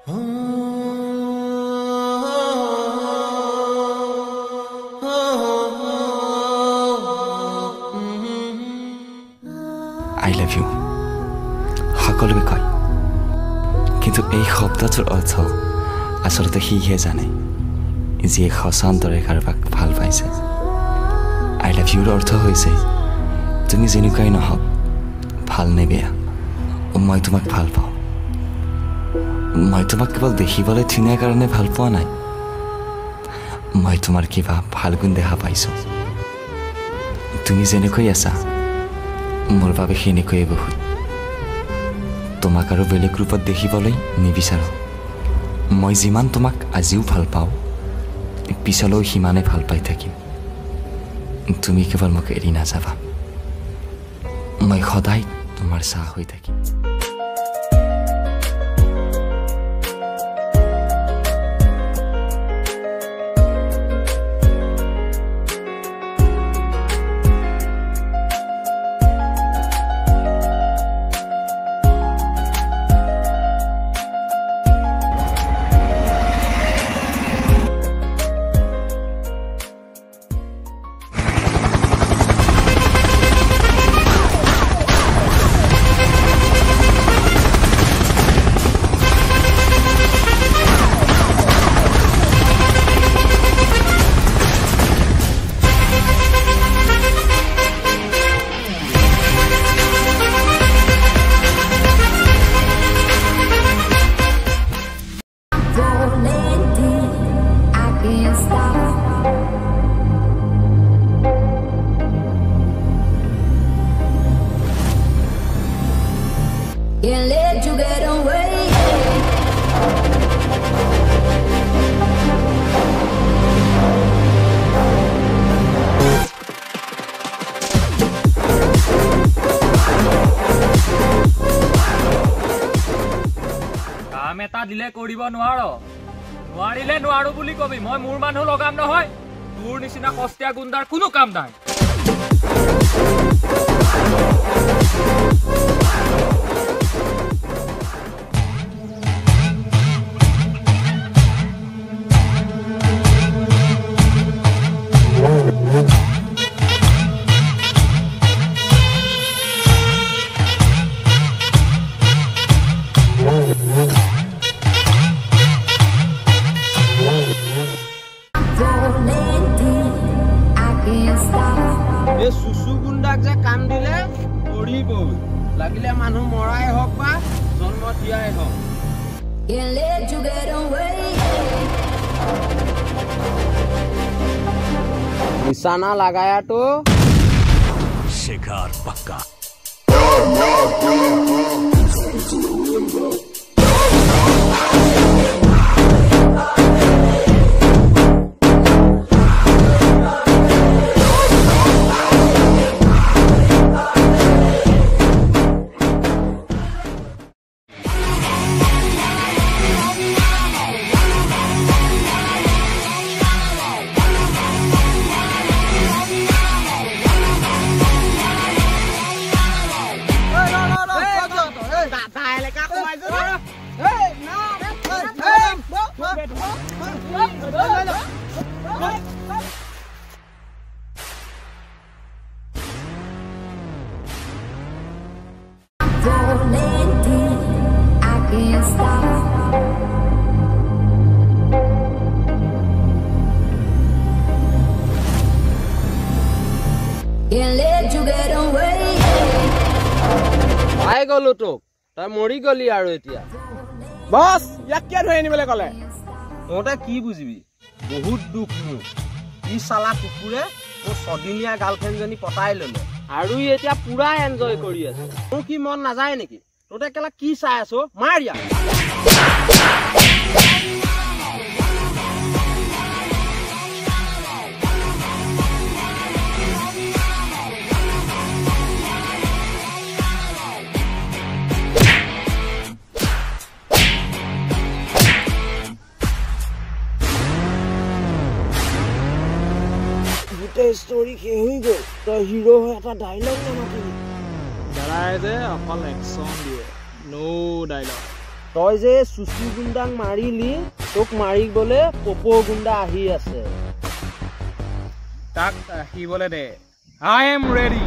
I love you সকলোৱে কয় কিন্তু এই শব্দটোৰ অৰ্থ আচলতে সিহে জানে যিয়ে সঁচান্তৰে কাৰোবাক ভাল পাইছে I love youৰ অৰ্থ হৈছে তুমি যেনেকুৱাই নহওক ভাল নে বেয়া মই তোমাক ভাল পাওঁ মই তোমাক কেৱল দেখিবলৈ ধুনীয়া কাৰণে ভাল পোৱা নাই মই তোমাৰ কিবা ভাল গুণ দেখা পাইছোঁ তুমি যেনেকৈ আছা মোৰ বাবে সেনেকৈয়ে বহুত তোমাক আৰু বেলেগ ৰূপত দেখিবলৈ নিবিচাৰোঁ মই যিমান তোমাক আজিও ভাল পাওঁ পিছলৈ সিমানে ভাল পাই থাকিম তুমি কেৱল মোক এৰি নাযাবা মই সদায় তোমাৰ চাহ হৈ থাকিম Can't let you get away. কাম এটা দিলে কৰিব নোৱাৰিলে নোৱাৰো বুলি কবি মই মোৰ মানুহ লগাম নহয় তোৰ নিচিনা কষ্টিয়া গুণ্ডাৰ কোনো কাম নাই সুসু গুন্ডাক যে কাম দিলে কৰিবই লাগিলে মানুহ মৰাই হওক বা জন্ম দিয়াই হওক নিশানা লাগায়াটো শিকাৰ পাক্কা পাই গলো তোক তই মৰি গলি আৰু এতিয়া বস ইয়াক কিয় ধৰি আনিবলৈ ক'লে তহঁতে কি বুজিবি বহুত দুখ মোৰ ই চালা কুকুৰে মোৰ ছদিনীয়া গাৰ্লফ্ৰেণ্ডজনী পতাই ললে আৰু ই এতিয়া পুৰা এনজয় কৰি আছে মোৰ কি মন নাযায় নেকি তহঁতে কেলা কি চাই আছ মাৰ ইয়াক ষ্টৰি শেষ হৈ গ'ল তই হিৰো হৈ এটা ডাইলগ নামাতিলি দাদাই যে অকল একশ্যন দিয়ে নো ডাইলগ তই যে চুচু গুণ্ডাক মাৰিলি তোক মাৰিবলে পপু গুণ্ডা আহি আছে তাক আহিবলৈ দে আই এম ৰেডি